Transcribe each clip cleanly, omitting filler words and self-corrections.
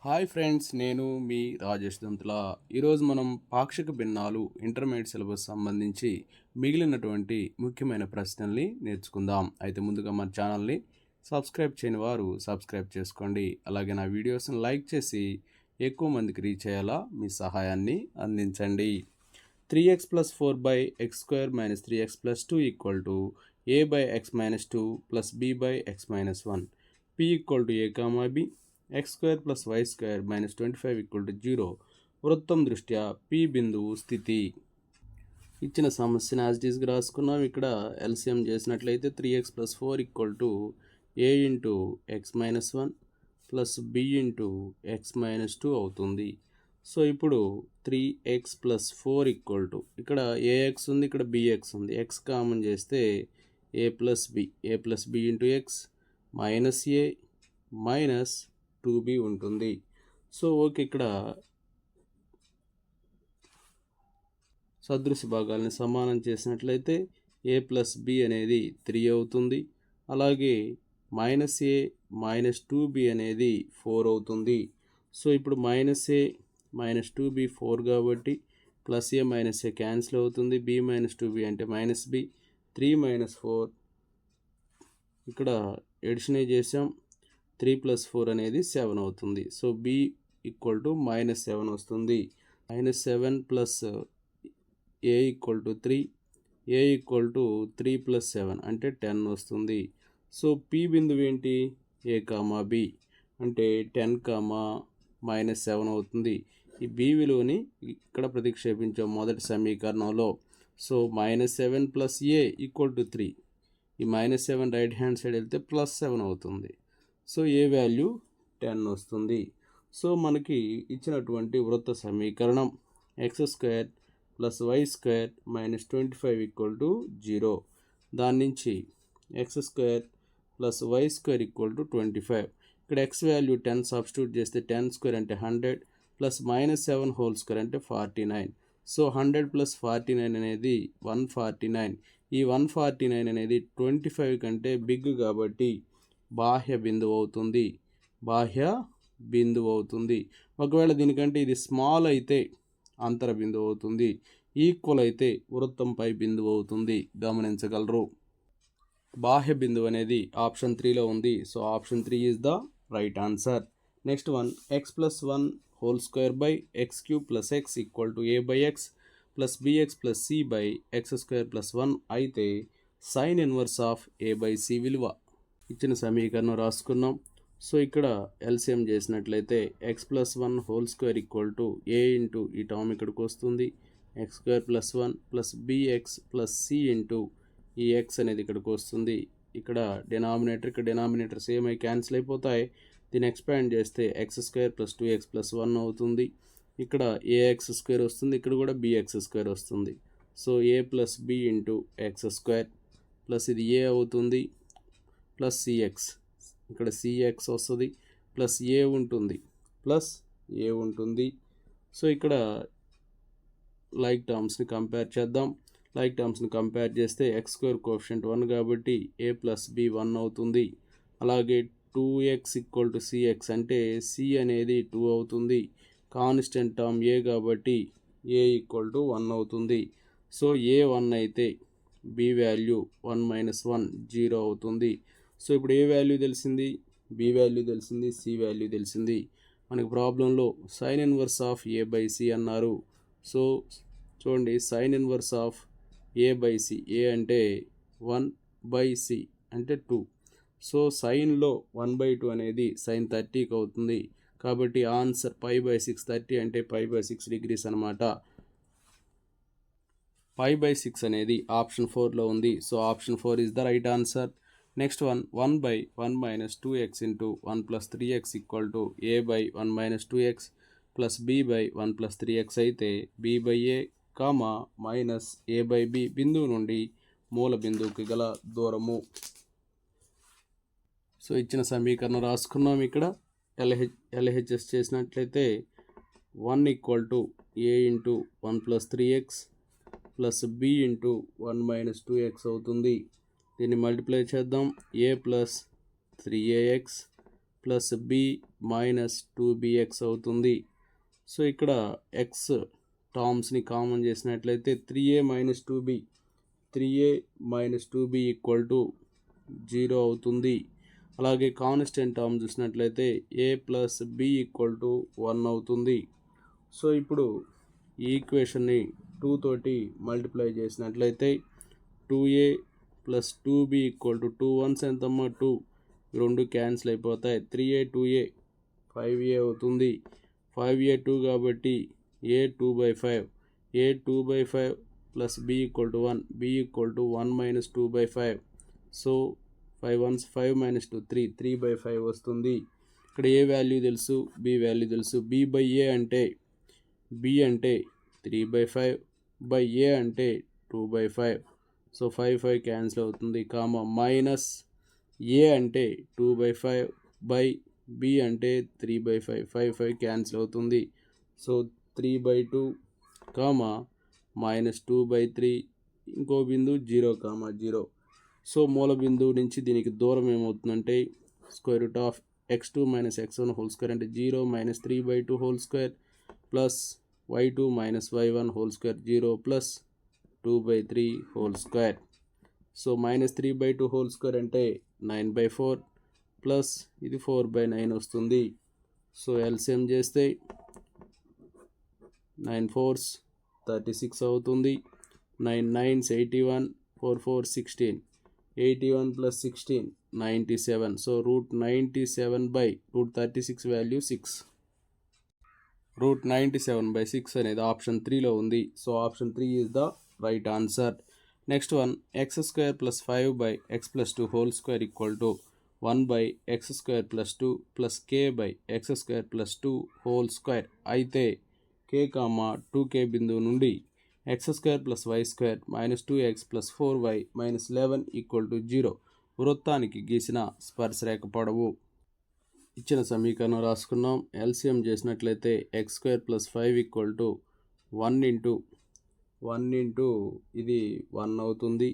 Hi friends, నేను మీ రాజేష్ దంతుల. ఈరోజు మనం పాక్షిక భిన్నాలు ఇంటర్మీడియట్ సిలబస్ సంబంధించి మిగిలినటువంటి ముఖ్యమైన ప్రశ్నల్ని నేర్చుకుందాం. అయితే ముందుగా మన ఛానల్ని సబ్స్క్రైబ్ చేయని వారు సబ్స్క్రైబ్ చేసుకోండి. అలాగే నా వీడియోస్ని లైక్ చేసి ఎక్కువ మందికి రీచ్ అయ్యేలా మీ సహాయాన్ని అందించండి. 3x + 4/x² - 3x + 2 = a/x - 2 + b/x - 1. p = a, b. x² + y² - 25 = 0. వృత్తం దృష్ట్యా p బిందువు స్థితి. ఇచ్చిన సమస్యను యాజ్ ఇట్ ఈస్గా రాసుకున్నాం. ఇక్కడ ఎల్సిఎం చేసినట్లయితే 3x + 4 = a × x-1 + b × x-2 అవుతుంది. సో ఇప్పుడు 3x + 4 ఇక్కడ ax ఉంది, ఇక్కడ bx ఉంది. x కామన్ చేస్తే a + b × x -a minus 2b ఉంటుంది. సో ఓకే, ఇక్కడ సదృశ భాగాలని సమానం చేసినట్లయితే a + b అనేది 3 అవుతుంది. అలాగే -a -2b అనేది 4 అవుతుంది. సో ఇప్పుడు -a -2b 4 కాబట్టి +a -a క్యాన్సిల్ అవుతుంది. b -2b అంటే -b 3 - 4 ఇక్కడ ఎడిషన్ చేసాం. 3 + 4 అనేది 7 అవుతుంది. సో b = -7 వస్తుంది. -7 + a = 3, a = 3 + 7 అంటే 10 వస్తుంది. సో p బిందువు ఏంటి? a, b అంటే 10, -7 అవుతుంది. ఈ b విలువని ఇక్కడ ప్రతిక్షేపించాం మొదటి సమీకరణంలో. So -7 + a = 3. ఈ -7 రైట్ హ్యాండ్ సైడ్ వెళ్తే +7 అవుతుంది. సో ఏ వాల్యూ 10 వస్తుంది. సో మనకి ఇచ్చినటువంటి వృత్త సమీకరణం x² + y² - 25 = 0. దాని నుంచి x² + y² = 25. ఇక్కడ x వాల్యూ 10 సబ్స్టిట్యూట్ చేస్తే 10² అంటే 100 + -7 హోల్ స్క్వేర్ అంటే 49. సో 100 + 49 అనేది 149. ఈ 149 అనేది 25 కంటే బిగ్ కాబట్టి బాహ్య బిందువు అవుతుంది. ఒకవేళ దీనికంటే ఇది స్మాల్ అయితే అంతర బిందువు అవుతుంది. ఈక్వల్ అయితే వృత్తంపై బిందువు అవుతుంది. గమనించగలరు. బాహ్య బిందువు అనేది ఆప్షన్ 3లో ఉంది. So option 3 is the right answer. Next one, x + 1² / x³ + x = a/x + bx + c/x² + 1 అయితే సైన్ ఇన్వర్స్ ఆఫ్ a/c విలువ. ఇచ్చిన సమీకరణం రాసుకున్నాం. సో ఇక్కడ ఎల్సిఎం చేసినట్లయితే x + 1² a ఈ టర్మ్ ఇక్కడికి వస్తుంది. x² + 1 + bx + c ఈ x అనేది ఇక్కడికి వస్తుంది. ఇక్కడ డినామినేటర్ సేమ్ అయి క్యాన్సిల్ అయిపోతాయి. దీన్ని ఎక్స్పాండ్ చేస్తే x² + 2x + 1 అవుతుంది. ఇక్కడ ax² వస్తుంది, ఇక్కడ కూడా bx² వస్తుంది. So a + b × x² plus ఇది a అవుతుంది ప్లస్ cx, ఇక్కడ cx వస్తుంది ప్లస్ a ఉంటుంది. సో ఇక్కడ లైక్ టర్మ్స్ని కంపేర్ చేద్దాం. లైక్ టర్మ్స్ని కంపేర్ చేస్తే x² కోఎఫిషియంట్ 1 కాబట్టి a + b 1 అవుతుంది. అలాగే 2x = cx అంటే c అనేది 2 అవుతుంది. కాన్స్టెంట్ టర్మ్ a కాబట్టి a = 1 అవుతుంది. సో a 1 అయితే b వాల్యూ 1 - 1 0 అవుతుంది. సో ఇప్పుడు ఏ వాల్యూ తెలిసింది, b వాల్యూ తెలిసింది, c వాల్యూ తెలిసింది. మనకి ప్రాబ్లంలో సైన్ ఇన్వర్స్ ఆఫ్ a/c అన్నారు. సో చూడండి, sine inverse of a/c, a అంటే 1/c అంటే 2. సో సైన్లో 1/2 అనేది సైన్ 30కి అవుతుంది. కాబట్టి ఆన్సర్ π/6, 30 అంటే π/6 డిగ్రీస్ అనమాట. π/6 అనేది ఆప్షన్ 4లో ఉంది. So option 4 is the right answer. Next one, 1/1 - 2x × 1 + 3x = a/1 - 2x + b/1 + 3x అయితే b/a, a/b బిందువు నుండి మూల బిందువుకి గల దూరము. సో ఇచ్చిన సమీకరణం రాసుకున్నాం. ఇక్కడ LHS చేసినట్లయితే 1 = a × 1 + 3x + b × 1 - 2x అవుతుంది. దీన్ని మల్టిప్లై చేద్దాం. a + 3ax plus b minus 2bx అవుతుంది. సో ఇక్కడ ఎక్స్ టర్మ్స్ని కామన్ చేసినట్లయితే 3a minus 2b 3a minus 2b equal to 0 అవుతుంది. అలాగే కాన్స్టెంట్ టర్మ్ చూసినట్లయితే a plus b equal to 1 అవుతుంది. సో ఇప్పుడు ఈ ఈక్వేషన్ని 2 తోటి మల్టిప్లై చేసినట్లయితే 2a plus 2b equal to 2 1s ఎంతమ్మా 2, రెండు క్యాన్సిల్ అయిపోతాయి. 3a 2a 5a అవుతుంది. 5a 2 కాబట్టి a 2/5 a 2/5 plus b equal to 1 b equal to 1 minus 2/5. So 5 1s 5 minus 2 3 3/5 వస్తుంది. ఇక్కడ ఏ వాల్యూ తెలుసు, b వాల్యూ తెలుసు. b/a అంటే b అంటే 3/5 బై a అంటే 2/5. సో 5 5 క్యాన్సిల్ అవుతుంది. మైనస్ a అంటే 2/5 బై b అంటే 3/5 5 5 క్యాన్సిల్ అవుతుంది. సో 3/2 మైనస్ 2/3 ఇంకో బిందు 0 0. సో మూల బిందువు నుంచి దీనికి దూరం ఏమవుతుందంటే square root of x2 minus x1 whole square అంటే 0 minus 3/2 whole square plus y2 minus y1 whole square 0 plus 2/3 whole square. So minus 3/2 whole square అంటే 9/4 ప్లస్ ఇది 4/9 వస్తుంది. సో ఎల్సిఎం చేస్తే 9 4s 36 అవుతుంది. 9 9s 81 4 4 16 81 plus 16 97. So root 97 by root 36 value 6. Root 97/6 అనేది option 3లో ఉంది. So option 3 is the right answer. Next one x² plus 5 by x plus 2 whole square equal to 1 by x² plus 2 plus k by x² plus 2 whole square అయితే k 2k బిందువు నుండి x² plus y² minus 2x plus 4y minus 11 equal to 0 వృత్తానికి గీసిన స్పర్శరేఖ పొడవు. ఇచ్చిన సమీకరణం రాసుకున్నాం. LCM చేసినట్లయితే x² plus 5 equal to 1 into ఇది 1 అవుతుంది.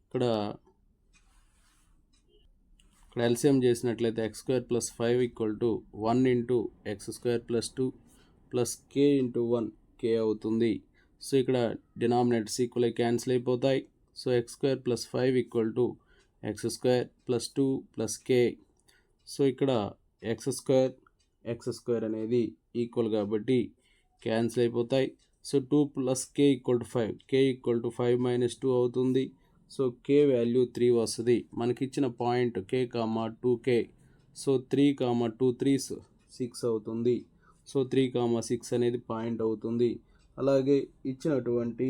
ఇక్కడ ఎల్సిఎం చేసినట్లయితే x² plus 5 equal to 1 into x² plus 2 plus k into 1 k అవుతుంది. సో ఇక్కడ డినామినేటర్స్ ఈక్వల్ క్యాన్సిల్ అయిపోతాయి. So x² plus 5 equal to x² plus 2 plus k. So ఇక్కడ x² అనేది equal కాబట్టి క్యాన్సిల్ అయిపోతాయి. So 2 plus k equal to 5 k equal to 5 minus 2 అవుతుంది. So k value 3 వస్తుంది. మనకిచ్చిన point k 2k. So 3 2 3s 6 అవుతుంది. So 3 6 అనేది point అవుతుంది. అలాగే ఇచ్చినటువంటి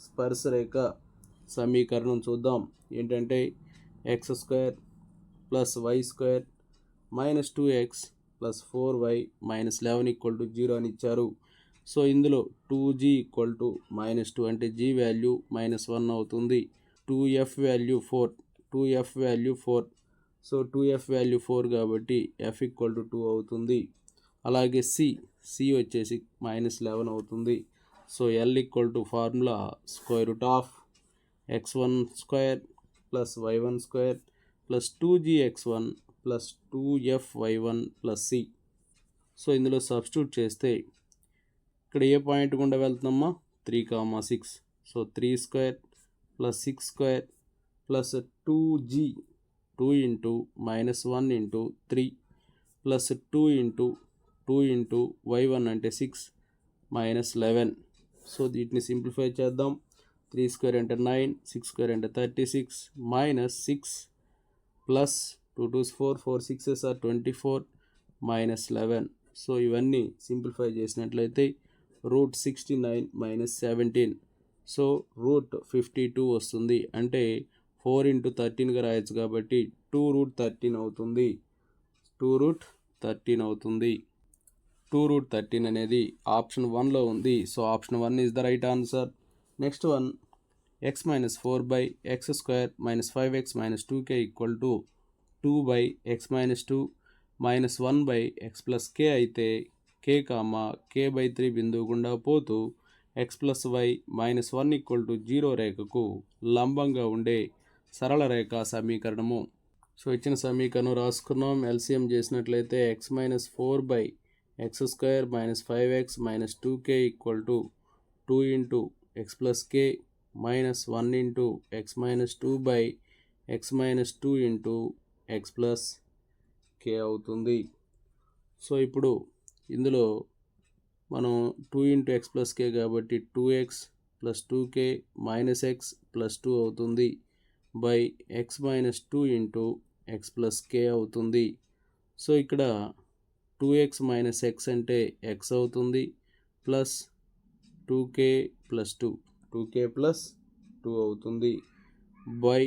స్పర్శరేఖ సమీకరణం చూద్దాం. ఏంటంటే x² plus y² minus 2x plus 4y minus 11 equal to 0 అని ఇచ్చారు. సో ఇందులో 2g ఈక్వల్ టు మైనస్ 2 అంటే g వాల్యూ మైనస్ 1 అవుతుంది. 2f value 4 so 2f value 4 కాబట్టి f ఈక్వల్ టు 2 అవుతుంది. అలాగే c వచ్చేసి మైనస్ 11 అవుతుంది. So L equal to formula square root of x1 square plus y1 square plus 2gx1 plus 2fy1 plus c. So ఇందులో substitute చేస్తే ఇక్కడ ఏ point గుండా వెళ్తున్నామా 3 6. So 3 square plus 6 square plus 2g 2 into minus 1 into 3 plus 2 into y1 అంటే 6 minus 11. So వీటిని simplify చేద్దాం. 3 square అంటే 9 6 square అంటే 36 minus 6 plus 2 2s 4 4 6s are 24 minus 11. So ఇవన్నీ సింప్లిఫై చేసినట్లయితే రూట్ 69 మైనస్ 17. సో రూట్ 52 వస్తుంది. అంటే 4 ఇంటూ 13గా రాయొచ్చు కాబట్టి 2 రూట్ 13 అవుతుంది. 2 రూట్ 13 అవుతుంది. 2 రూట్ 13 అనేది ఆప్షన్ 1లో ఉంది. So option 1 is the right answer. Next one x minus 4 by x² minus 5x minus 2k equal to 2 by x minus 2 minus 1 by x plus k అయితే k/3 బిందువు గుండా పోతూ x plus y minus 1 equal to 0 రేఖకు లంబంగా ఉండే సరళ రేఖ సమీకరణము. So ఇచ్చిన సమీకరణం రాసుకున్నాం. ఎల్సిఎం చేసినట్లయితే x minus 4/x² minus 5x minus 2k equal to 2 into x plus k minus 1 into x minus 2/x minus 2 into x plus k అవుతుంది. సో ఇప్పుడు ఇందులో మనం 2 ఇంటూ ఎక్స్ ప్లస్ కే కాబట్టి 2x plus 2k minus X plus 2 అవుతుంది by x minus 2 into x plus k అవుతుంది. So ఇక్కడ 2x minus x అంటే x అవుతుంది plus 2k plus 2k plus 2 అవుతుంది by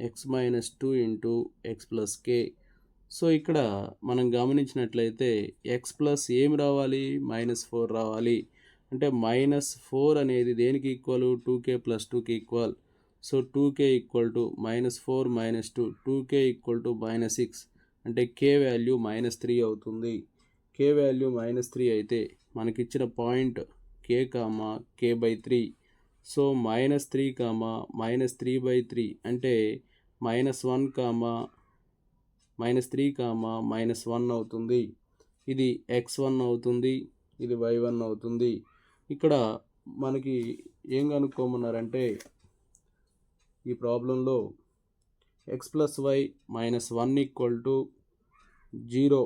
x minus 2 into x plus k. So ఇక్కడ మనం గమనించినట్లయితే X plus ఏమి రావాలి, -4 రావాలి. అంటే -4 అనేది దేనికి ఈక్వల్, 2k ప్లస్ 2కి equal. So 2k equal to -4 -2, 2k equal to -6 అంటే k వాల్యూ -3 అవుతుంది. k వాల్యూ -3 అయితే మనకిచ్చిన పాయింట్ k/3. సో -3, -3/3 అంటే -1, -3, -1 అవుతుంది. ఇది x1 అవుతుంది, ఇది y1 అవుతుంది. ఇక్కడ మనకి ఏం కనుక్కోమన్నారంటే ఈ ప్రాబ్లంలో x plus y minus 1 equal to 0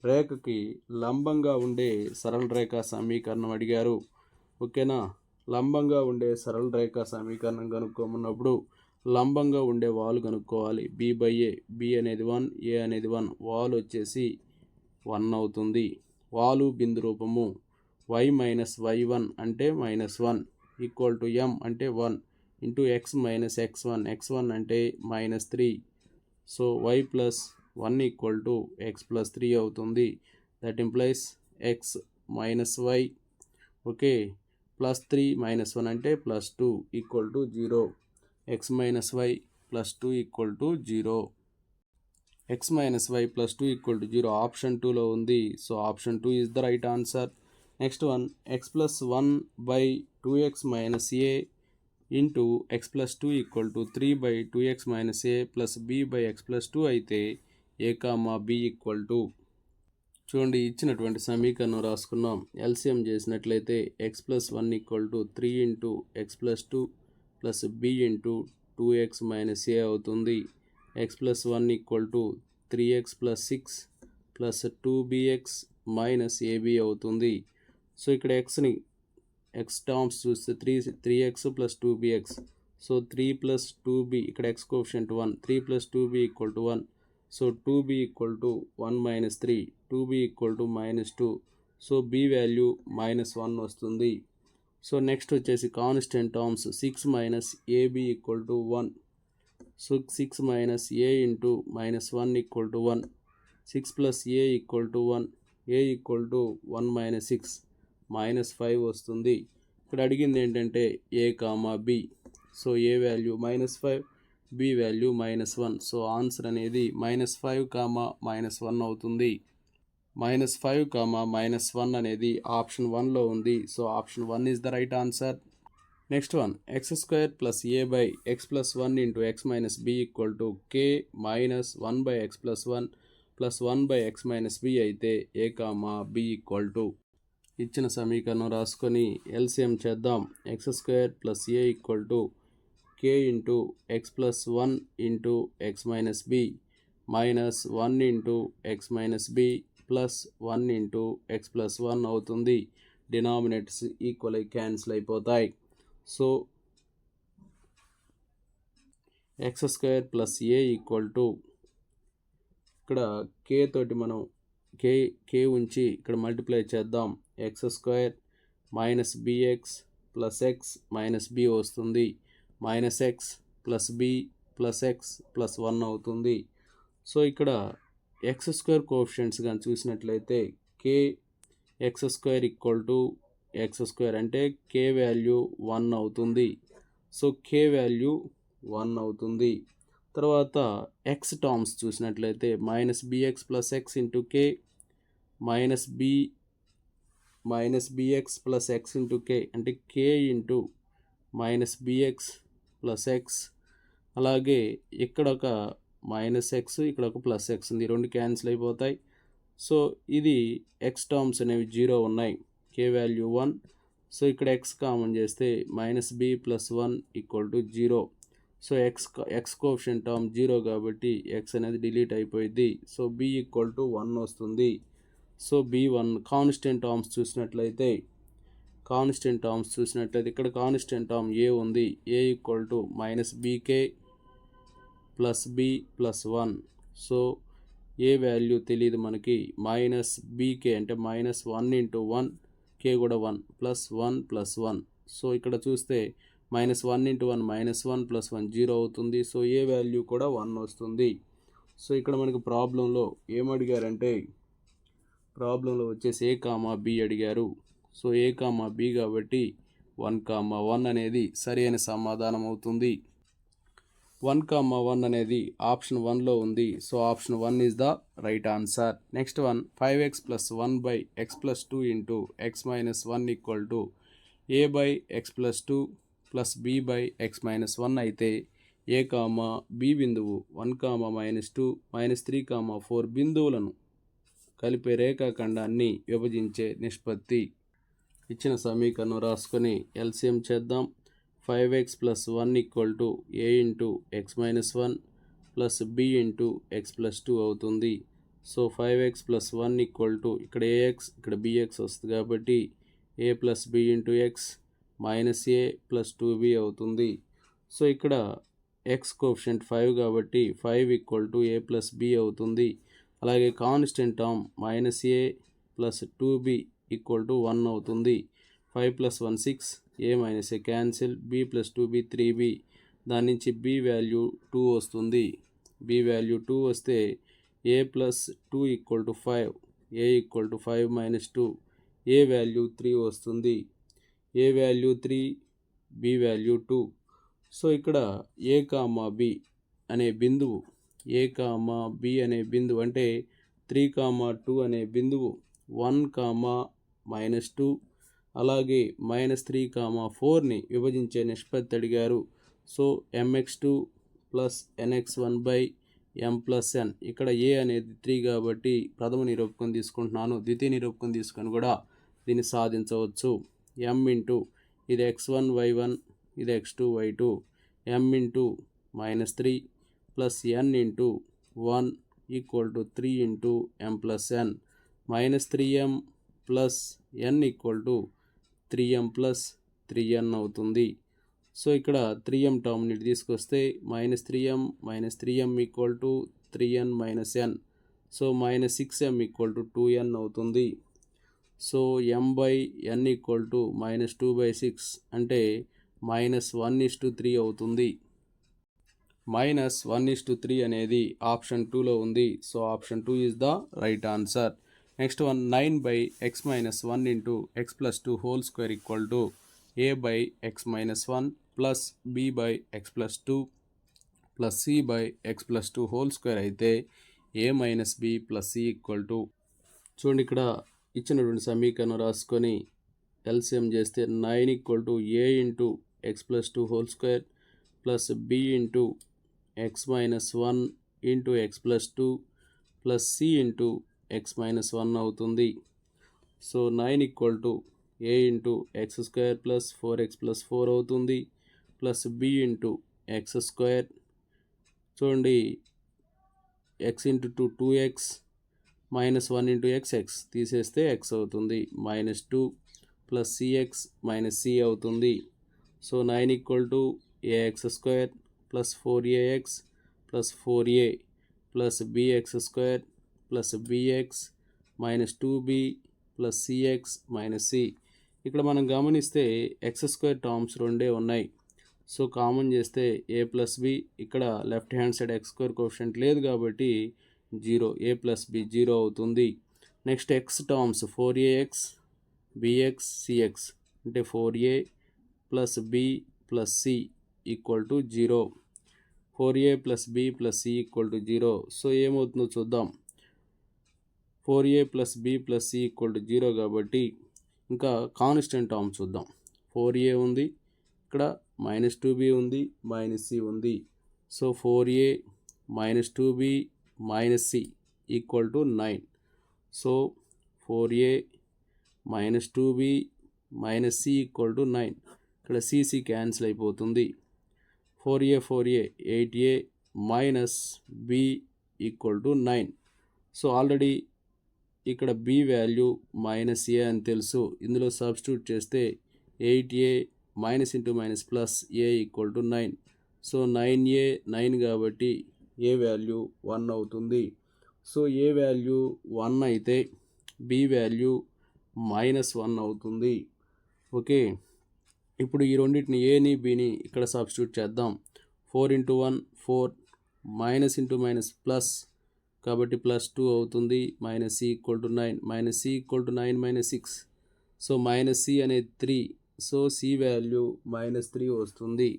రేఖకి లంబంగా ఉండే సరళ రేఖా సమీకరణం అడిగారు. ఓకేనా, లంబంగా ఉండే సరళ రేఖా సమీకరణం కనుక్కోమన్నప్పుడు లంబంగా ఉండే వాలు కనుక్కోవాలి. b/a, b అనేది 1, a అనేది 1, వాలు వచ్చేసి 1 అవుతుంది. వాలు బిందు రూపము y మైనస్ y1 అంటే -1 ఈక్వల్ టు m అంటే 1 ఇంటూ x మైనస్ x1 అంటే -3. So y plus 1 equal to x plus 3 అవుతుంది. That implies x minus y okay plus 3 -1 అంటే plus 2 equal to 0. x minus y plus 2 equal to 0. x minus y plus 2 equal to 0 option 2లో ఉంది. So option 2 is the right answer. Next one, x plus 1/2x minus a into x plus 2 equal to 3/2x minus a plus b/x plus 2 అయితే a, b equal to చూడండి ఇచ్చినటువంటి సమీకరణం రాసుకున్నాం. LCM చేసినట్లయితే X plus 1 equal to 3 into x plus 2 plus b into 2x minus a అవుతుంది. X plus 1 equal to 3x plus 6 plus 2bx minus ab అవుతుంది. So ఇక్కడ X terms చూస్తే 3x plus 2bx. So 3 plus 2b ఇక్కడ x coefficient 1, 3 plus 2b equal to 1. So 2b equal to 1 minus 3, 2b equal to -2. So b value -1 వస్తుంది. So next వచ్చేసి constant terms 6 minus ab equal to 1. So 6 minus a into -1 equal to 1. 6 plus a equal to 1, a equal to 1 minus 6 -5 వస్తుంది. ఇక్కడ అడిగింది ఏంటంటే a, b. So a value -5, b value -1. So answer అనేది -5, -1 అవుతుంది. -5, -1 అనేది option 1లో ఉంది. So option 1 is the right answer. Next one, x² plus a/x plus 1 into x minus b equal to k minus 1/x plus 1 plus 1/x minus b అయితే a, b equal to ఇచ్చిన సమీకరణం రాసుకొని LCM చేద్దాం. x² plus a equal to k into x plus 1 into x minus b minus 1 into x minus b plus 1 into x plus 1 అవుతుంది. Denominators equal అయి cancel అయిపోతాయి. So x² plus a equal to ఇక్కడ k తోటి మనం k ఉంచి ఇక్కడ multiply చేద్దాం. x² minus bx plus x minus b వస్తుంది. Minus x plus b plus x plus 1 అవుతుంది. సో ఇక్కడ x² కోఎఫిషియంట్స్ కానీ చూసినట్లయితే k x² equal to x² అంటే k వాల్యూ 1 అవుతుంది. సో k వాల్యూ 1 అవుతుంది. తర్వాత x టర్మ్స్ చూసినట్లయితే -bx plus x into k minus bx plus x into k అంటే k into -bx plus x. అలాగే ఇక్కడ ఒక మైనస్ ఎక్స్, ఇక్కడ ఒక ప్లస్ ఎక్స్ ఉంది, రెండు క్యాన్సిల్ అయిపోతాయి. సో ఇది ఎక్స్ టర్మ్స్ అనేవి 0 ఉన్నాయి, కే వాల్యూ 1. సో ఇక్కడ ఎక్స్ కామన్ చేస్తే minus b plus 1 equal to 0. So x coefficient term 0 కాబట్టి ఎక్స్ అనేది డిలీట్ అయిపోయింది. సో బి ఈక్వల్ టు 1 వస్తుంది. సో B1 కాన్స్టెంట్ టర్మ్స్ చూసినట్లయితే ఇక్కడ కాన్స్టెంట్ టర్మ్ ఏ ఉంది, a equal to minus bk plus b plus 1. So a value తెలియదు మనకి, minus bk అంటే మైనస్ 1 ఇంటూ 1, కే కూడా 1 ప్లస్ 1 ప్లస్ 1. సో ఇక్కడ చూస్తే మైనస్ 1 ఇంటూ 1 మైనస్ 1 ప్లస్ 1 0 అవుతుంది. సో ఏ వాల్యూ కూడా 1 వస్తుంది. సో ఇక్కడ మనకి ప్రాబ్లంలో ఏమడిగారంటే, ప్రాబ్లంలో వచ్చేసి ఏ కామా బి అడిగారు. సో ఏ కామా బి కాబట్టి 1,1 అనేది సరి అయిన సమాధానం అవుతుంది. 1,1 అనేది ఆప్షన్ 1లో ఉంది. So option 1 is the right answer. Next one, 5x plus 1 by x plus 2 into x minus 1 equal to a by x plus 2 plus b by x minus 1 అయితే ఏ కామా బి బిందువు 1,-2 -3,4 బిందువులను కలిపే రేఖాఖండాన్ని విభజించే నిష్పత్తి. ఇచ్చిన సమీకరణం రాసుకొని ఎల్సిఎం చేద్దాం. 5x plus 1 equal to a into x minus 1 plus b into x plus 2 అవుతుంది. So 5x plus 1 equal to ఇక్కడ ఏఎక్స్ ఇక్కడ బిఎక్స్ వస్తుంది కాబట్టి a plus b into x minus a plus 2b అవుతుంది. సో ఇక్కడ x coefficient 5 కాబట్టి 5 equal to a plus b అవుతుంది. అలాగే constant term minus a plus 2b equal to 1 అవుతుంది. 5 plus 1 6, A minus a cancel, b plus 2b 3b, దాని నుంచి B value 2 వస్తుంది. B value 2 వస్తే a plus 2 equal to 5, a equal to 5 minus 2, a value 3 వస్తుంది. A value 3, b value 2. So ఇక్కడ a comma B అనే బిందువు, ఏ comma B అనే బిందువు అంటే 3,2 అనే బిందువు 1,-2 అలాగే -3,4ని విభజించే నిష్పత్తి అడిగారు. So mx2 plus nx1 by m plus n. ఇక్కడ ఏ అనేది 3 కాబట్టి ప్రథమ నిరూపకం తీసుకుంటున్నాను, ద్వితీయ నిరూపకం తీసుకొని కూడా దీన్ని సాధించవచ్చు. m ఇంటూ ఇది x1 y1, ఇది x2 y2, m into -3 plus n into 1 equal to 3 into m plus n. -3m plus n equal to 3m plus 3n అవుతుంది. సో ఇక్కడ 3m టర్మ్ని తీసుకొస్తే -3m equal to 3n minus n. So -6m equal to 2n అవుతుంది. So m by n equal to -2/6 అంటే -1:3 అవుతుంది. -1:3 అనేది option 2లో ఉంది. So option 2 is the right answer. Next one, 9 by x minus 1 into x plus 2 whole square equal to a by x minus 1 plus b by x plus 2 plus c by x plus 2 whole square అయితే a minus b plus c equal to. చూడండి ఇక్కడ ఇచ్చినటువంటి సమీకరణం రాసుకొని LCM చేస్తే 9 equal to a into x plus 2 whole square plus b into x minus 1 into x plus 2 plus c into x minus 1 అవుతుంది. So 9 equal to a into x square plus 4x plus 4 అవుతుంది plus b into x square. చూడండి x into 2x minus 1 into x తీసేస్తే x అవుతుంది, -2 plus cx minus c అవుతుంది. So 9 equal to ax square plus 4ax plus 4a plus bx square plus bx minus 2b plus cx minus c. ఇక్కడ మనం గమనిస్తే X square terms రెండే ఉన్నాయి. So common చేస్తే ఏ plus B, ఇక్కడ left hand side X square coefficient లేదు కాబట్టి 0, ఏ plus B 0 అవుతుంది. Next X terms 4ax bx cx అంటే 4a plus b plus c equal to 0, 4a plus b plus c equal to 0. So ఏమవుతుందో చూద్దాం. 4a plus b plus c equal to 0 కాబట్టి ఇంకా constant term చూద్దాం. 4a ఉంది, ఇక్కడ -2b ఉంది, -c ఉంది. So 4a minus 2b minus c equal to 9. So 4a minus 2b minus c equal to 9. ఇక్కడ cc క్యాన్సిల్ అయిపోతుంది. 4a 8a minus b equal to 9. So already ఇక్కడ b value minus a అని తెలుసు. ఇందులో substitute చేస్తే 8a minus into minus plus a equal to 9. So 9a 9 కాబట్టి a value 1 అవుతుంది. So a value 1 అయితే b వాల్యూ -1 అవుతుంది. ఓకే, ఇప్పుడు ఈ రెండింటిని ఏని బిని ఇక్కడ సబ్స్టిట్యూట్ చేద్దాం. 4 into 1 4 minus into minus plus కాబట్టి +2 అవుతుంది. Minus c equal to 9 minus c equal to 9 minus 6. So minus c అనేది 3. సో c వాల్యూ -3 వస్తుంది.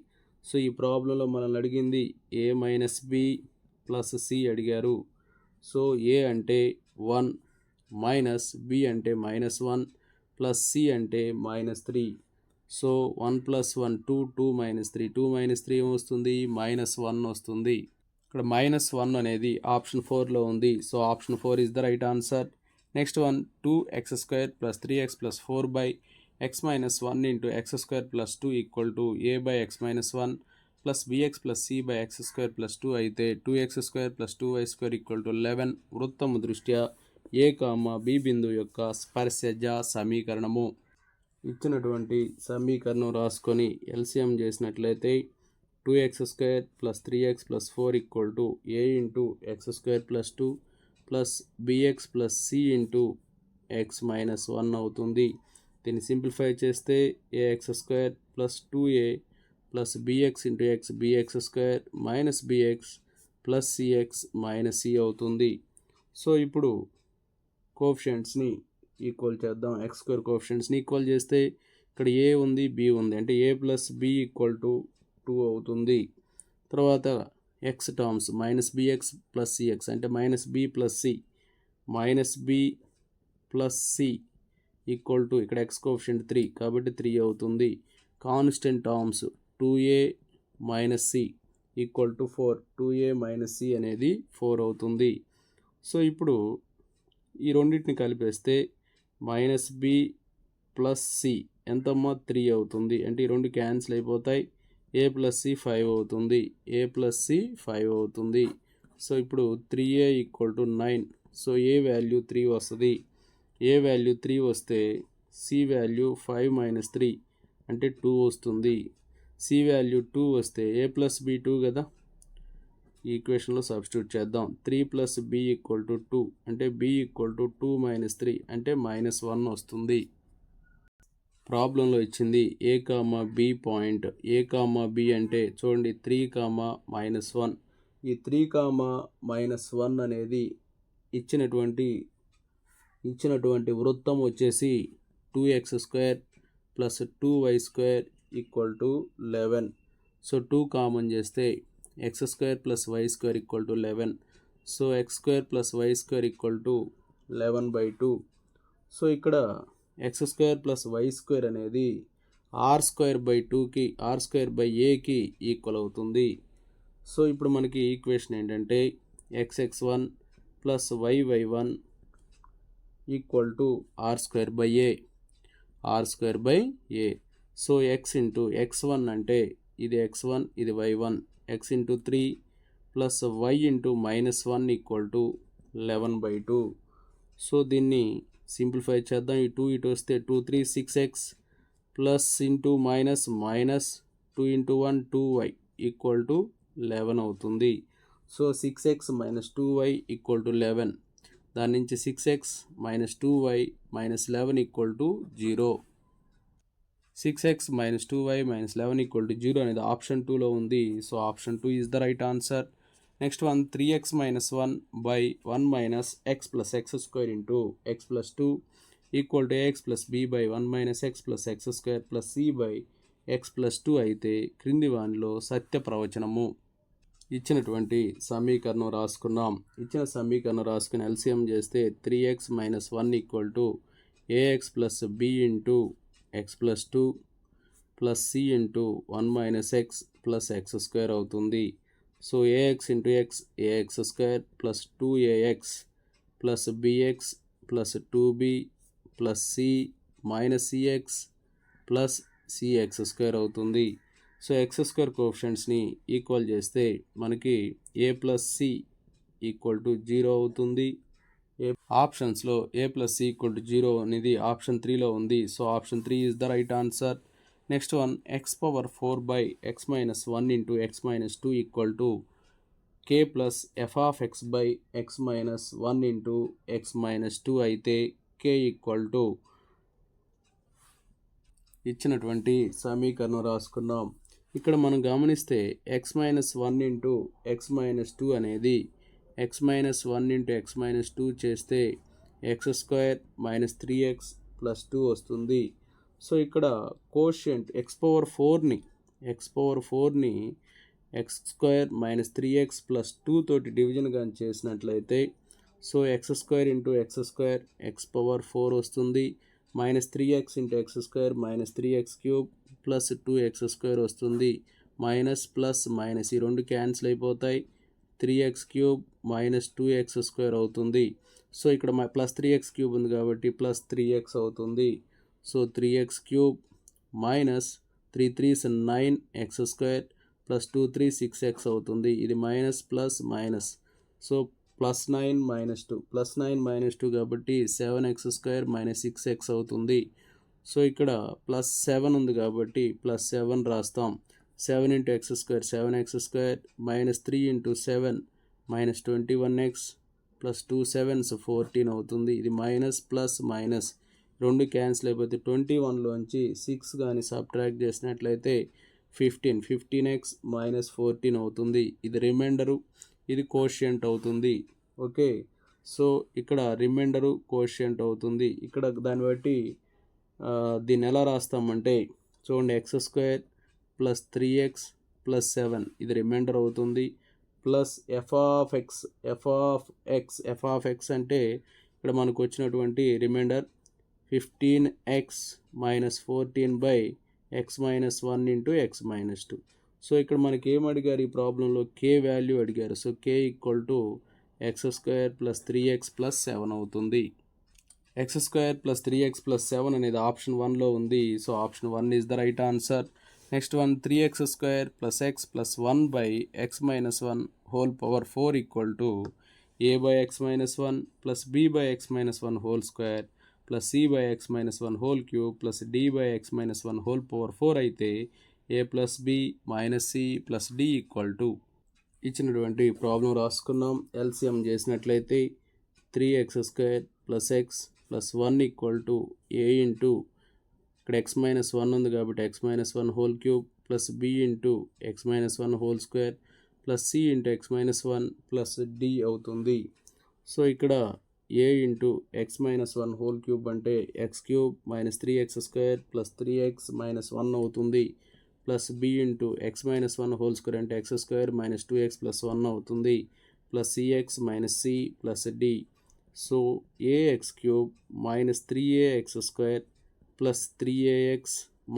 సో ఈ ప్రాబ్లంలో మనల్ని అడిగింది a minus b plus c అడిగారు. సో a అంటే 1 మైనస్ b అంటే -1 ప్లస్ c అంటే -3. సో 1 + 1 2 2 - 3 2 - 3 ఏమొస్తుంది -1 వస్తుంది. ఇక్కడ -1 అనేది ఆప్షన్ 4లో ఉంది. So option 4 is the right answer. Next one 2x² + 3x + 4/x - 1 × x² + 2 = a/x - 1 + bx + c/x² + 2 అయితే 2x² + 2y² = 11 వృత్తము దృష్ట్యా a, b బిందువు యొక్క స్పర్శజ సమీకరణము. ఇచ్చినటువంటి సమీకరణం రాసుకొని ఎల్సిఎం చేసినట్లయితే 2x² + 3x + 4 = a × x² + 2 + bx + c × x - 1 అవుతుంది. దీన్ని సింప్లిఫై చేస్తే ax² + 2a + bx × x bx² - bx + cx - c అవుతుంది. సో ఇప్పుడు కోఎఫిషియంట్స్ని ఈక్వల్ చేద్దాం. x² కోఎఫిషియంట్స్ని ఈక్వల్ చేస్తే ఇక్కడ a ఉంది b ఉంది అంటే a + b = 2 అవుతుంది. తర్వాత x టర్మ్స్ -bx + cx అంటే -b + c -b + c = ఇక్కడ x కోఎఫిషియంట్ 3 కాబట్టి 3 అవుతుంది. Constant terms 2a - c = 4 2a - c అనేది 4 అవుతుంది. సో ఇప్పుడు ఈ రెండింటిని కలిపేస్తే -b + c ఎంతమ్మా 3 అవుతుంది. అంటే ఈ రెండు క్యాన్సిల్ అయిపోతాయి. a + c 5 అవుతుంది. a + c 5 అవుతుంది. సో ఇప్పుడు 3a = 9. సో a వాల్యూ 3 వస్తుంది. a వాల్యూ 3 వస్తే c వాల్యూ 5 - 3 అంటే 2 వస్తుంది. c వాల్యూ 2 వస్తే a + b 2 కదా, ఈ ఈక్వేషన్లో సబ్స్టిట్యూట్ చేద్దాం. 3 + b = 2 అంటే b = 2 - 3 అంటే -1 వస్తుంది. ప్రాబ్లంలో ఇచ్చింది a, b point. a, b అంటే చూడండి 3, -1. ఈ 3, -1 అనేది ఇచ్చినటువంటి వృత్తం వచ్చేసి 2x² + 2y² = 11. సో 2 కామన్ చేస్తే x² + y² = 11. So x² + y² = 11/2. So ఇక్కడ x² + y² అనేది r²/2కి r²/aకి ఈక్వల్ అవుతుంది. సో ఇప్పుడు మనకి ఈక్వేషన్ ఏంటంటే xx1 + yy1 = r²/a r²/a. So x × x1 అంటే ఇది x1 ఇది y1 x × 3 + y × -1 = 11/2. సో దీన్ని సింప్లిఫై చేద్దాం. ఈ 2 ఇటు వస్తే 2 3 6x plus into minus -2 × 1 2y = 11 అవుతుంది. So 6x - 2y = 11. దాని నుంచి 6x - 2y - 11 = 0. 6x - 2y - 11 = 0 అనేది ఆప్షన్ 2లో ఉంది. So option 2 is the right answer. Next one 3x - 1/1 - x + x² × x + 2 = ax + b/1 - x + x² + c/x + 2 అయితే క్రింది వానిలో సత్య ప్రవచనము. ఇచ్చినటువంటి సమీకరణం రాసుకున్నాం. ఇచ్చిన సమీకరణం రాసుకుని ఎల్సిఎం చేస్తే 3x - 1 = ax + b × x + 2 + c × 1 - x + x² అవుతుంది. So a x into x a x square plus 2ax plus bx plus 2b plus c minus cx plus cx square అవుతుంది. సో ఎక్స్ స్క్వేర్ కోఎఫిషియంట్స్ని ఈక్వల్ చేస్తే మనకి a plus c equal to 0 అవుతుంది. ఆప్షన్స్లో a plus c equal to 0 అనేది option 3లో ఉంది. So option 3 is the right answer. Next one x power 4 by x minus 1 into x minus 2 equal to k plus F of X by x minus 1 into x minus 2 అయితే k equal to ఇచ్చినటువంటి సమీకరణం రాసుకున్నాం. ఇక్కడ మనం గమనిస్తే X minus 1 into x minus 2 అనేది X minus 1 into x minus 2 చేస్తే X square minus 3x plus 2 వస్తుంది. సో ఇక్కడ కోషియంట్ ఎక్స్ పవర్ 4ని x square minus 3x plus 2 తోటి డివిజన్ కానీ చేసినట్లయితే so x square into x square x power 4 వస్తుంది. Minus 3x into x square minus 3x cube plus 2x square వస్తుంది. Minus plus minus ఈ రెండు cancel అయిపోతాయి. 3x cube minus 2x square అవుతుంది. So ఇక్కడ ప్లస్ 3x క్యూబ్ ఉంది కాబట్టి plus 3x అవుతుంది. So 3x cube minus 3 3s 9x square plus 2 3 6x అవుతుంది. ఇది minus plus minus so plus 9 minus 2 plus 9 minus 2 కాబట్టి 7x స్క్వేర్ మైనస్ 6x అవుతుంది. So ఇక్కడ ప్లస్ 7 ఉంది కాబట్టి ప్లస్ 7 రాస్తాం. 7 into x square 7x square minus 3 into 7 minus 21x plus 2 7s 14 అవుతుంది. ఇది మైనస్ ప్లస్ మైనస్ రెండు క్యాన్సిల్ అయిపోతే 21లోంచి 6 కానీ సబ్ట్రాక్ట్ చేసినట్లయితే 15x మైనస్ 14 అవుతుంది. ఇది రిమైండరు, ఇది కోషియంట్ అవుతుంది. ఓకే, సో ఇక్కడ రిమైండరు కోషియంట్ అవుతుంది. ఇక్కడ దాన్ని బట్టి దీన్ని ఎలా రాస్తామంటే చూడండి X square plus 3x plus 7 ఇది రిమైండర్ అవుతుంది. ప్లస్ ఎఫ్ ఆఫ్ ఎక్స్ అంటే ఇక్కడ మనకు వచ్చినటువంటి remainder 15x minus 14 by x minus 1 into x minus 2. So ఇక్కడ మనకి ఏం అడిగారు ఈ ప్రాబ్లంలో k వాల్యూ అడిగారు. So k equal to x square plus 3x plus 7 అవుతుంది. X square plus 3x plus 7 అనేది ఆప్షన్ 1లో ఉంది. So option 1 is the right answer. Next one 3x square plus x plus 1 by x minus 1 whole power 4 equal to a by x minus 1 plus b by x minus 1 whole square plus c by x minus 1 whole cube plus d by x minus 1 whole power 4 అయితే a plus b minus c plus d equal to ఇచ్చినటువంటి problem రాసుకున్నాం. LCM చేసినట్లయితే 3x square plus x plus 1 equal to a into ఇక్కడ x minus 1 ఉంది కాబట్టి x minus 1 whole cube plus b into x minus 1 whole square plus c into x minus 1 plus d అవుతుంది. So ఇక్కడ a into x minus 1 whole cube అంటే x cube minus 3x square plus 3x minus 1 అవుతుంది. Plus b into x minus 1 whole square అంటే X square minus 2x plus 1 అవుతుంది. Plus cx minus c plus d. So ax cube minus 3ax square plus 3ax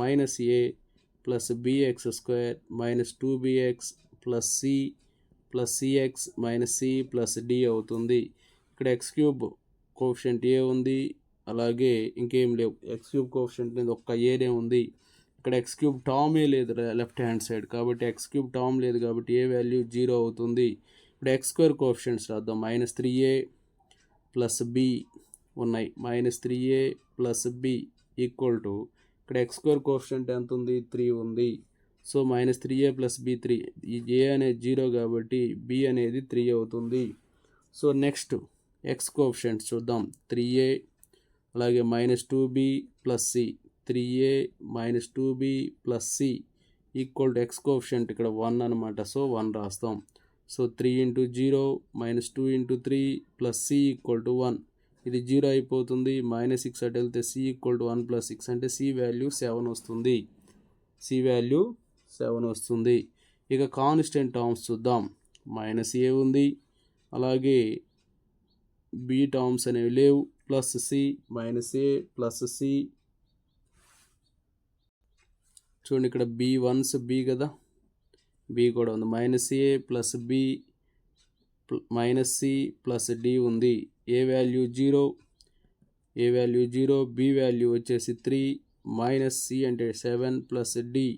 minus a plus bx square minus 2bx plus c plus cx minus c plus d అవుతుంది. ఇక్కడ X cube coefficient ఏ ఉంది, అలాగే ఇంకేం లేవు. X cube coefficient అనేది ఒక్క ఏనే ఉంది. ఇక్కడ ఎక్స్ క్యూబ్ టర్మే లేదు లెఫ్ట్ హ్యాండ్ సైడ్ కాబట్టి ఎక్స్ క్యూబ్ టర్మ్ లేదు కాబట్టి ఏ వాల్యూ 0 అవుతుంది. ఇప్పుడు ఎక్స్ స్క్వేర్ కోఎఫిషియంట్స్ రాద్దాం. మైనస్ 3a ప్లస్ b ఉన్నాయి. Minus 3a plus b equal to ఇక్కడ ఎక్స్ స్క్వేర్ కోఎఫిషియంట్ ఎంత ఉంది 3 ఉంది. So minus 3a plus b 3 ఈ a అనేది 0 కాబట్టి b అనేది 3 అవుతుంది. సో నెక్స్ట్ ఎక్స్ కోఎఫిషియంట్స్ చూద్దాం. 3a అలాగే minus 2b plus c 3a minus 2b plus c equal to X coefficient ఇక్కడ 1 అనమాట. సో 1 రాస్తాం. So 3 into 0 minus 2 into 3 plus c equal to 1 ఇది 0 అయిపోతుంది. మైనస్ 6 అటు వెళ్తే c ఈక్వల్ టు 1 ప్లస్ 6 అంటే c వాల్యూ 7 వస్తుంది. c వాల్యూ 7 వస్తుంది. ఇక కాన్స్టెంట్ టర్మ్స్ చూద్దాం. మైనస్ a ఉంది, అలాగే b టర్మ్స్ అనేవి లేవు. Plus c minus a plus c చూడండి ఇక్కడ b1s b కదా, బి కూడా ఉంది. -a plus b -c plus d ఉంది. ఏ వాల్యూ 0, బి వాల్యూ వచ్చేసి 3, -c అంటే 7 plus d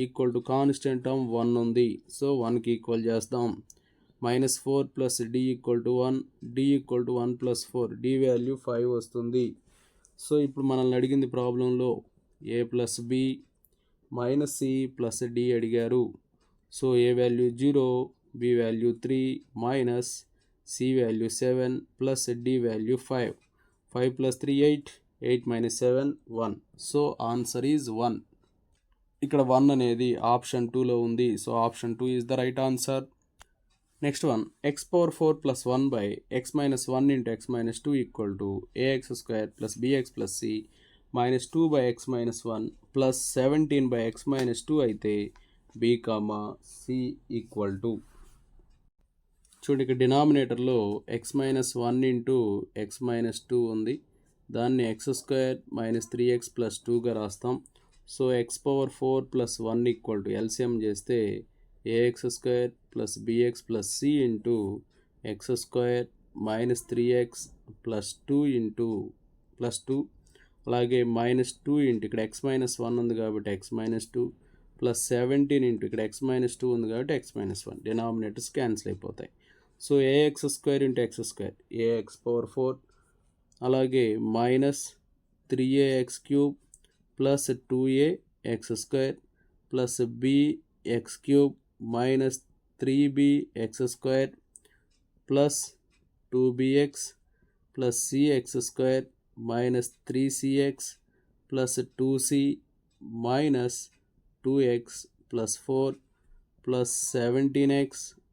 equal to constant term 1 ఉంది. సో 1కి ఈక్వల్ చేస్తాం. -4 plus d equal to 1, d equal to 1 plus 4, d value 5 వస్తుంది. సో ఇప్పుడు మనల్ని అడిగింది ప్రాబ్లంలో a plus b -c plus d అడిగారు. So a value 0, b value 3, c value 7 plus d value 5. 5 plus 3 8, 8 minus 7 1. So answer is 1. ఇక్కడ 1 అనేది option 2లో ఉంది. So option 2 is the right answer. Next one, x power 4 plus 1 by x minus 1 into x minus 2 equal to ax square plus bx plus c minus 2 by x minus 1 plus 17 by x minus 2 అయితే b comma c equal to, చూడండి ఇక్కడ డినామినేటర్లో x minus 1 into x minus 2 ఉంది. దాన్ని x square minus 3x plus 2గా రాస్తాం. So x power 4 plus 1 equal to LCM చేస్తే ax square plus bx plus c into x square minus 3x plus 2 into plus 2, అలాగే minus 2 into ఇక్కడ x minus 1 ఉంది కాబట్టి x minus 2 plus 17 into ఇక్కడ x minus 2 ఉంది కాబట్టి x minus 1, denominators cancel అయిపోతాయి. So ax square into x square ax power 4, అలాగే minus 3ax cube plus 2ax square plus bx cube minus 3bx square plus 2bx plus cx square minus 3cx plus 2c minus 2x plus 4 plus 17x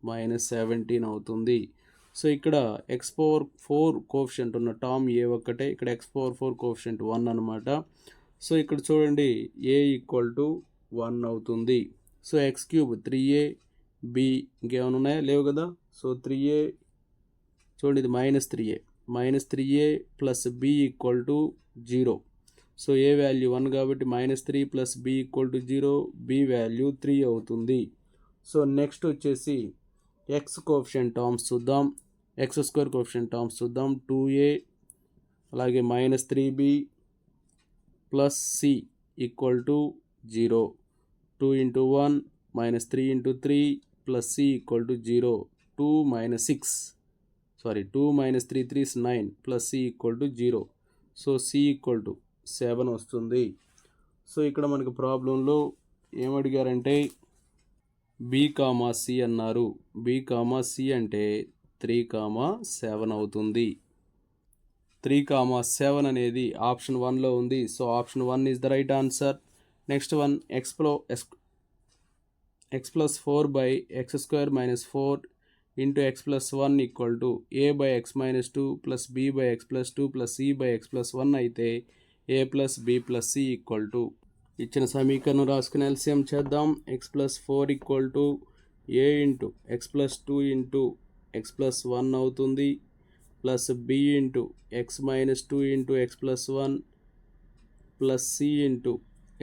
minus 17 అవుతుంది. So ఇక్కడ x power 4 coefficient ఉన్న term ఏ ఒక్కటే, ఇక్కడ x power 4 coefficient 1 అనమాట. So ఇక్కడ చూడండి a equal to 1 అవుతుంది. So x cube 3a b ఇంకేమైనా ఉన్నాయా, లేవు కదా. సో 3a చూడండి ఇది -3a plus b equal to 0. So a value 1 కాబట్టి -3 plus b equal to 0, b value 3 అవుతుంది. సో నెక్స్ట్ వచ్చేసి x కోఎఫిషియంట్ టర్మ్స్ చూద్దాం. x స్క్వేర్ కోఎఫిషియంట్ టర్మ్స్ చూద్దాం. 2a అలాగే -3b plus c equal to 0. 2 into 1 -3 into 3 plus c equal to 0. 2 - 3 3 is 9 plus c equal to 0. So c equal to 7 వస్తుంది. So ఇక్కడ మనకు ప్రాబ్లంలో ఏమడిగారంటే b comma c అన్నారు. b comma c అంటే 3, 7 అవుతుంది. 3, 7 అనేది ఆప్షన్ 1లో ఉంది. So option 1 is the right answer. Next one, x plus 4 by x square minus 4 into x plus 1 equal to a by x minus 2 plus b by x plus 2 plus c by x plus 1 అయితే a plus b plus c equal to, ఇచ్చిన సమీకరణం రాసుకుని LCM చేద్దాం. x plus 4 equal to a into x plus 2 into x plus 1 అవుతుంది plus b into x minus 2 into x plus 1 plus c into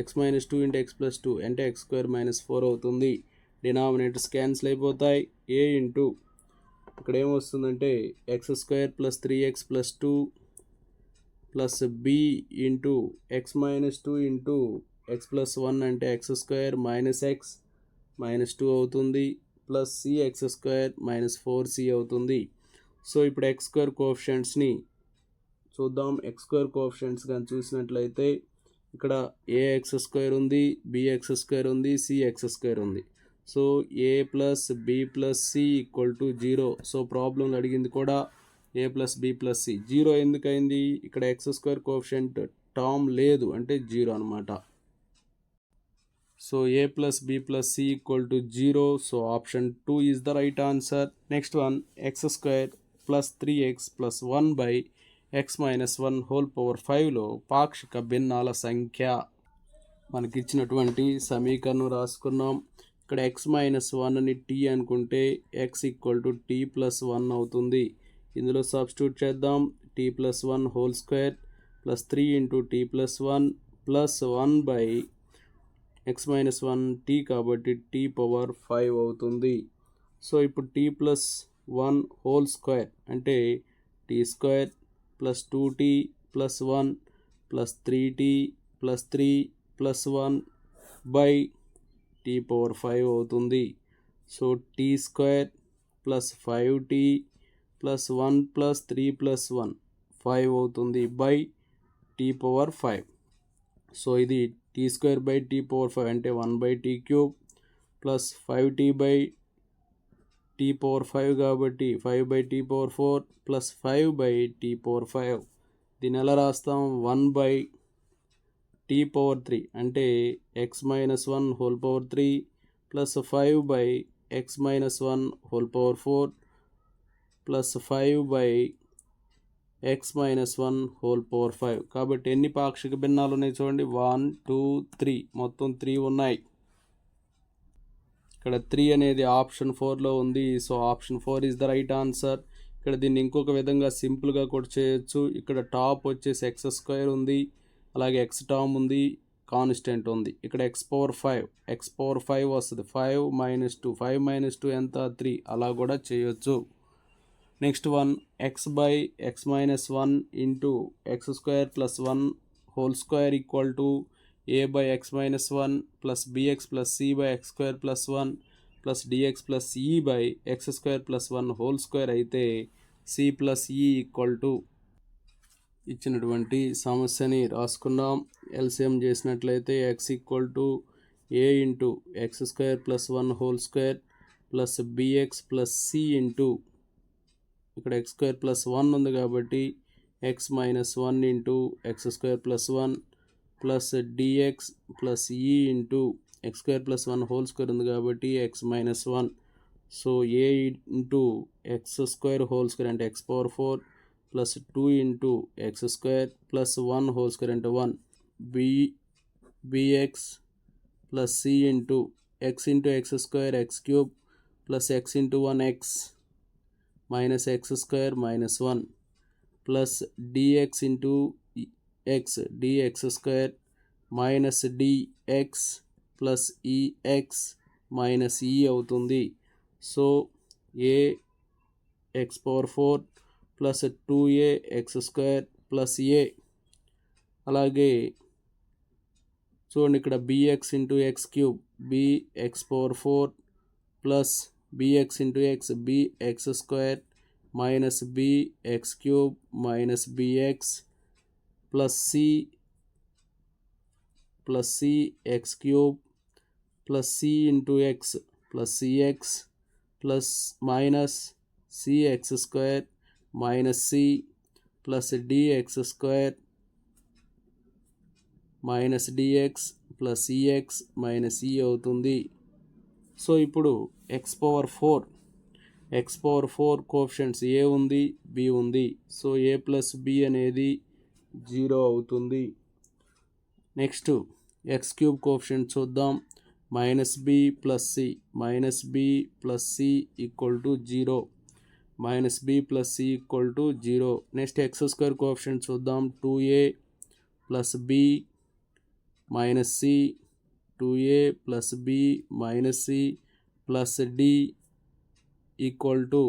x minus 2 into x plus 2 అంటే x square minus 4 అవుతుంది. Denominators cancel అయిపోతాయి. a into ఇక్కడ ఏమొస్తుందంటే x square plus 3x plus 2 plus b into x minus 2 into x plus 1 అంటే x square minus x minus 2 అవుతుంది plus cx square minus 4c అవుతుంది. So ఇప్పుడు x square కోఎఫిషియంట్స్ని చూద్దాం. x square coefficients కానీ చూసినట్లయితే ఇక్కడ ax స్క్వేర్ ఉంది, bx square ఉంది, cx స్క్వేర్ ఉంది. So a plus b plus c equal to 0. So ప్రాబ్లంలో అడిగింది కూడా a plus b plus c. 0 ఎందుకైంది, ఇక్కడ x స్క్వేర్ కోఎఫిషియంట్ టర్మ్ లేదు అంటే 0 అనమాట. So a plus b plus c equal to 0. So option 2 is the right answer. Next one, x square plus 3x plus 1 by x minus 1 whole power 5లో పాక్షిక భిన్నాల సంఖ్య. మనకి ఇచ్చినటువంటి సమీకరణం రాసుకున్నాం. ఇక్కడ x మైనస్ 1ని t అనుకుంటే x equal to t plus 1 అవుతుంది. ఇందులో సబ్స్టిట్యూట్ చేద్దాం. t plus 1 whole square plus 3 into t plus 1 plus 1 by x minus 1 t కాబట్టి టీ పవర్ 5 అవుతుంది. సో ఇప్పుడు టీ ప్లస్ 1 హోల్ స్క్వేర్ అంటే t square plus 2t plus 1 plus 3t plus 3 plus 1 by t power 5 అవుతుంది. So t square plus 5t plus 1 plus 3 plus 1 5 అవుతుంది by t power 5. So ఇది t square by t power 5 అంటే 1 by t cube plus 5t by t power 5 కాబట్టి 5 by t power 4 plus 5 by t power 5. దీన్ని ఎలా రాస్తాం? 1 by t power 3 అంటే X minus 1 whole power 3 plus 5 by x minus 1 whole power 4 plus 5 by x minus 1 whole power 5. కాబట్టి ఎన్ని పాక్షిక భిన్నాలు ఉన్నాయి చూడండి, 1 2 3 మొత్తం 3 ఉన్నాయి. ఇక్కడ 3 అనేది ఆప్షన్ 4లో ఉంది. So option 4 is the right answer. ఇక్కడ దీన్ని ఇంకొక విధంగా సింపుల్గా కూడా చేయొచ్చు. ఇక్కడ టాప్ వచ్చేసి ఎక్స్ స్క్వేర్ ఉంది, అలాగే ఎక్స్ టర్మ్ ఉంది, కాన్స్టెంట్ ఉంది. ఇక్కడ ఎక్స్ పవర్ 5 వస్తుంది. 5 మైనస్ 2 5 మైనస్ 2 ఎంత? 3. అలా కూడా చేయొచ్చు. Next one x by x minus 1 into x square plus 1 whole square equal to a by x minus 1 plus bx plus c by x square plus 1 plus dx plus e by x square plus 1 whole square అయితే c plus e equal to ఇచ్చినటువంటి సమస్యని రాసుకున్నాం. LCM చేసినట్లయితే x equal to a into x square plus 1 whole square plus bx plus c into ఇక్కడ x square plus 1 ఉంది కాబట్టి x minus 1 into x square plus 1 plus dx plus e into x square plus 1 whole square ఉంది కాబట్టి x minus 1. So a into x square whole square అంటే x power 4 plus 2 into x square plus 1 whole square అంటే 1 bx plus c into x square x cube plus x into 1 x minus x square minus 1 plus dx into x dx square minus dx plus ex minus e అవుతుంది. So a x power 4 plus 2a x square plus a అలాగే చూడండి ఇక్కడ bx into x cube bx power 4 plus bx into x bx square minus bx cube minus bx plus c x cube plus c into x plus cx plus minus cx square minus c plus dx square minus dx plus ex minus e అవుతుంది. So ఇప్పుడు X power 4 coefficients ఏ ఉంది, B ఉంది. So ఏ plus B అనేది 0 అవుతుంది. Next x cube coefficient చూద్దాం. Minus b plus c equal to 0 minus b plus c equal to 0. Next x square coefficient చూద్దాం. 2a plus b minus c 2a plus b minus c plus d equal to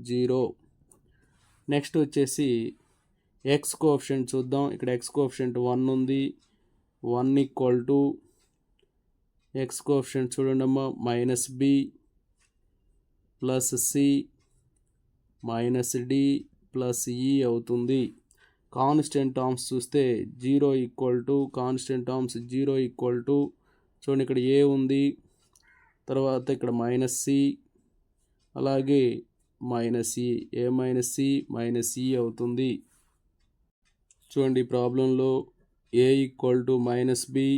0. Next వచ్చేసి x coefficient చూద్దాం. ఇక్కడ x coefficient 1 ఉంది. 1 equal to X coefficient చూడండి అమ్మా minus b plus c minus d plus e అవుతుంది. Constant terms చూస్తే 0 equal to constant terms 0 equal to చూడండి ఇక్కడ ఏ ఉంది, తర్వాత ఇక్కడ మైనస్ సి అలాగే మైనస్ ఈ ఏ మైనస్ సి మైనస్ ఈ అవుతుంది. చూడండి ప్రాబ్లంలో a equal to minus b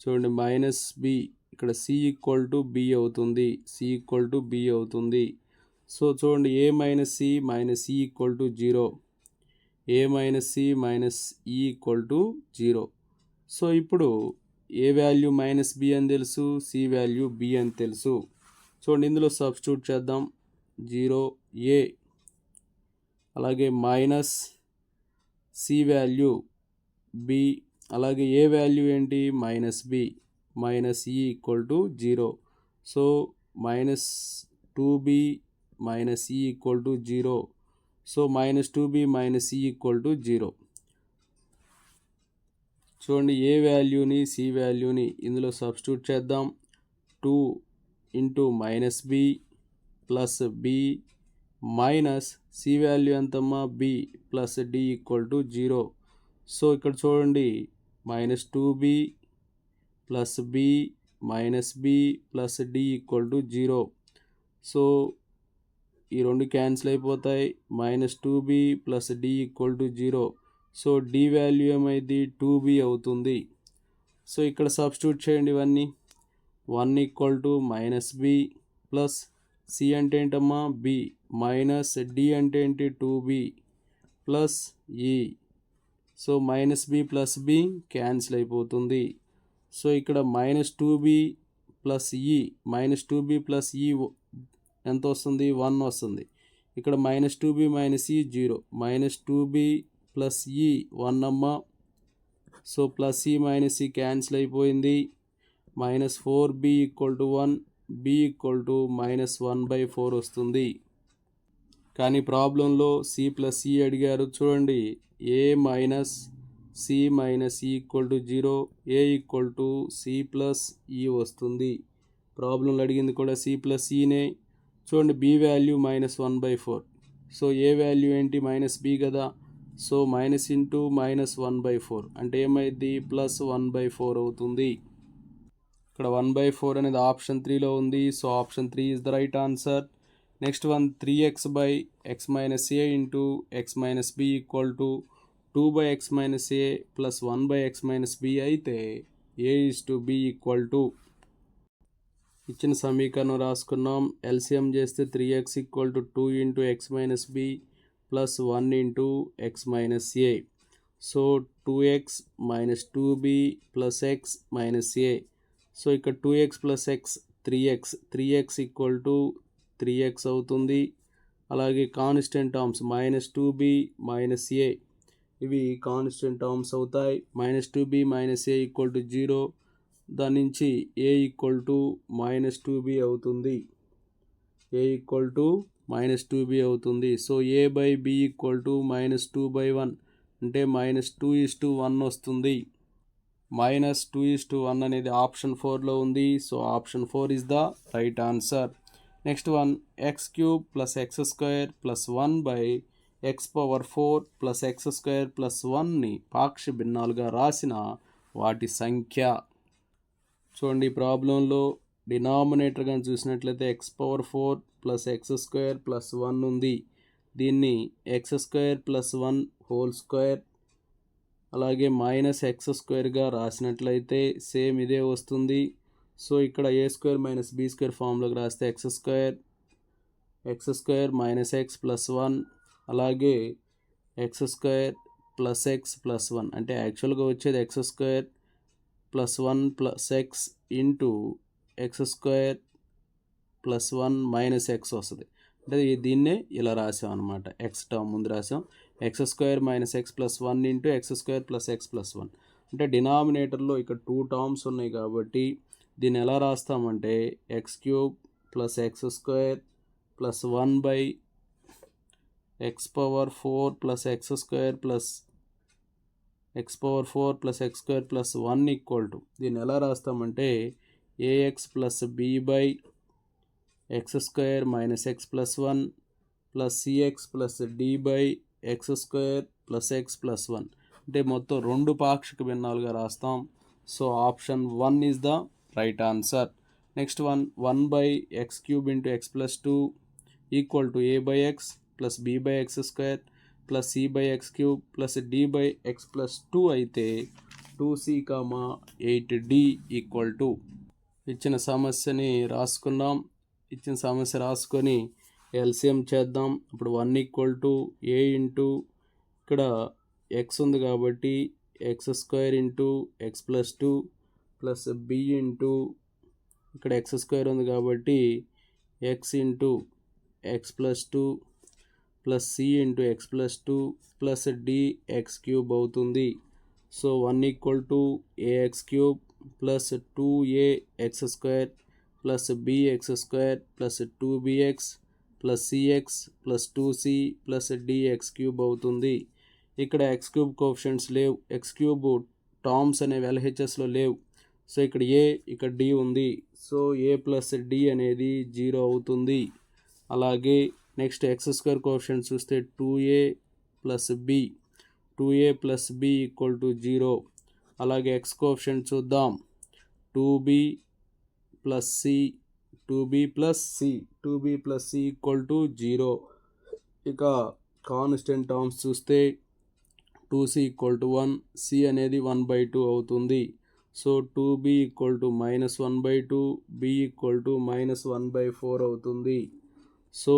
చూడండి మైనస్ బి ఇక్కడ సి ఈక్వల్ టు బి అవుతుంది. సో చూడండి a minus c minus e equal to 0 a minus c minus e equal to 0. So ఇప్పుడు ఏ వాల్యూ మైనస్ బి అని తెలుసు, C value B అని తెలుసు. చూడండి ఇందులో సబ్స్టిట్యూట్ చేద్దాం. 0a అలాగే మైనస్ సి వాల్యూ బి అలాగే ఏ వాల్యూ ఏంటి minus b minus e equal to 0. So minus 2b minus e equal to 0. So minus 2b minus e equal to 0. చూడండి ఏ వాల్యూని సి వాల్యూని ఇందులో సబ్స్టిట్యూట్ చేద్దాం. 2 into minus b plus b minus c value ఎంతమ్మా b plus d equal to 0. So ఇక్కడ చూడండి minus 2b plus b minus b plus d equal to 0. So ఈ రెండు క్యాన్సిల్ అయిపోతాయి. Minus 2b plus d equal to 0. So d value ఏమైంది 2b అవుతుంది. So ఇక్కడ substitute చేయండి ఇవన్నీ. 1 equal to minus b plus c అంటే ఏంటమ్మా బి మైనస్ డి అంటే ఏంటి 2b plus e. So minus b plus b cancel అయిపోతుంది. సో ఇక్కడ minus 2b plus e minus 2b plus e ఎంత వస్తుంది 1 వస్తుంది. ఇక్కడ మైనస్ 2b మైనస్ ఈ 0 మైనస్ 2b ప్లస్ ఈ 1 అమ్మ. So plus e minus e cancel అయిపోయింది. Minus 4b equal to 1 b equal to minus 1/4 వస్తుంది. కానీ ప్రాబ్లంలో సి ప్లస్ ఈ అడిగారు. చూడండి a minus c minus e equal to 0 a equal to c plus e వస్తుంది. ప్రాబ్లంలో అడిగింది కూడా సి ప్లస్ ఈనే. చూడండి b value minus 1/4. So a value ఏంటి మైనస్ బి కదా. సో మైనస్ ఇంటూ మైనస్ 1/4 అంటే ఏమైంది ప్లస్ 1/4 అవుతుంది. ఇక్కడ 1/4 అనేది ఆప్షన్ 3లో ఉంది. So option 3 is the right answer. Next one 3x by x minus a into x minus b equal to 2/x minus a plus 1/x minus b అయితే a is to b equal to ఇచ్చిన సమీకరణం రాసుకున్నాం. LCM చేస్తే 3x equal to 2 into x minus b plus 1 into x minus a. So 2x minus 2b plus x minus a. So ఇక్కడ 2x plus X 3x equal to 3x అవుతుంది. అలాగే constant terms minus 2b minus a ఇవి constant terms అవుతాయి. Minus 2b minus a equal to 0. దాని నుంచి ఏ equal to minus 2b అవుతుంది. ఏ equal to minus 2b అవుతుంది. So a by b equal to minus 2/1 అంటే minus 2:1 వస్తుంది. మైనస్ 2:1 అనేది option 4లో ఉంది. So option 4 is the right answer. Next one X cube plus X square plus 1/x⁴ plus X square plus 1ని పాక్ష భిన్నాలుగా రాసిన వాటి సంఖ్య. చూడండి ప్రాబ్లంలో డినామినేటర్ కానీ చూసినట్లయితే x⁴ plus X square plus 1 ఉంది. దీన్ని X square plus 1 whole square అలాగే మైనస్ ఎక్స్ స్క్వేర్గా రాసినట్లయితే సేమ్ ఇదే వస్తుంది. సో ఇక్కడ ఏ స్క్వేర్ మైనస్ బి స్క్వేర్ ఫామ్లోకి రాస్తే X square minus X plus 1 అలాగే X square plus x plus 1 అంటే యాక్చువల్గా వచ్చేది X square plus 1 plus x into x square plus 1 minus X వస్తుంది. అంటే దీన్నే ఇలా రాసాం అనమాట. ఎక్స్ టర్మ్ ముందు రాసాం. X square minus X plus 1 into x square plus x plus 1 అంటే డినామినేటర్లో ఇక్కడ 2 టర్మ్స్ ఉన్నాయి కాబట్టి దీన్ని ఎలా రాస్తామంటే x³ plus X square plus 1/x⁴ plus X square plus x⁴ plus X square plus 1 equal to దీన్ని ఎలా రాస్తామంటే ax plus b by x square minus X plus 1 plus cx plus d by x square plus x plus 1 అంటే మొత్తం 2 పాక్షిక భిన్నాలుగా రాస్తాం. So option 1 is the right answer. Next one 1/x³ into x plus 2 equal to a/x plus b/x square plus c/x³ plus d/x plus 2 అయితే 2c, 8d equal to ఇచ్చిన సమస్యని రాసుకున్నాం. ఇచ్చిన సమస్య రాసుకొని ఎల్సిఎం చేద్దాం. ఇప్పుడు 1 ఈక్వల్ టు ఏ ఇంటూ ఇక్కడ ఎక్స్ ఉంది కాబట్టి x square into x plus 2 plus b into ఇక్కడ ఎక్స్ స్క్వేర్ ఉంది కాబట్టి x into x plus 2 plus c into x plus 2 plus d x cube అవుతుంది. So 1 equal to ax cube plus 2ax² plus bx² plus 2bx plus cx plus 2c plus dx³ అవుతుంది. ఇక్కడ x³ coefficients లేవు, x³ terms అనేవి LHSలో లేవు. So ఇక్కడ a ఇక్కడ d ఉంది. So a plus d అనేది 0 అవుతుంది. అలాగే నెక్స్ట్ x² కోఎఫిషియంట్ చూస్తే 2a plus b 2a plus b equal to 0. అలాగే x కోఎఫిషియంట్ చూద్దాం 2b plus c 2b plus c equal to 0. ఇక కాన్స్టెంట్ టర్మ్స్ చూస్తే 2c ఈక్వల్ టు 1, c అనేది 1/2 అవుతుంది. So 2b equal to -1/2, b equal to -1/4 అవుతుంది. So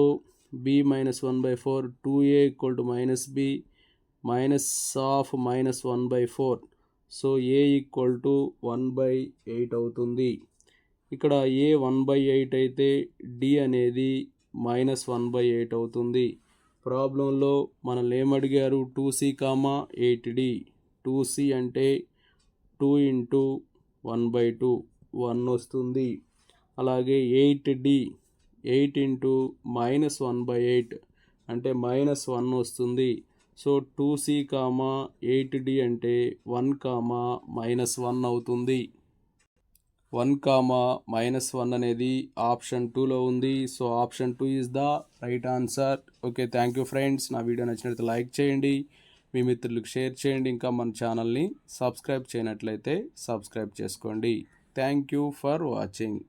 b -1/4, 2a equal to -b minus of -1/4. So a equal to 1/8 అవుతుంది. ఇక్కడ a 1/8 అయితే d అనేది -1/8 అవుతుంది. ప్రాబ్లంలో మనల్ని ఏమడిగారు 2c, 8d. 2c అంటే 2 ఇంటూ 1/2 1 వస్తుంది. అలాగే 8d 8 ఇంటూ -1/8 అంటే -1 వస్తుంది. సో 2c, 8d అంటే 1, -1 అవుతుంది. 1, -1 అనేది ఆప్షన్ 2లో ఉంది. So option 2 is the right answer. Okay, thank you friends. నా వీడియో నచ్చినట్లయితే లైక్ చేయండి, మీ మిత్రులకు షేర్ చేయండి. ఇంకా మన ఛానల్ని సబ్స్క్రైబ్ చేయనట్లయితే సబ్స్క్రైబ్ చేసుకోండి. Thank you for watching.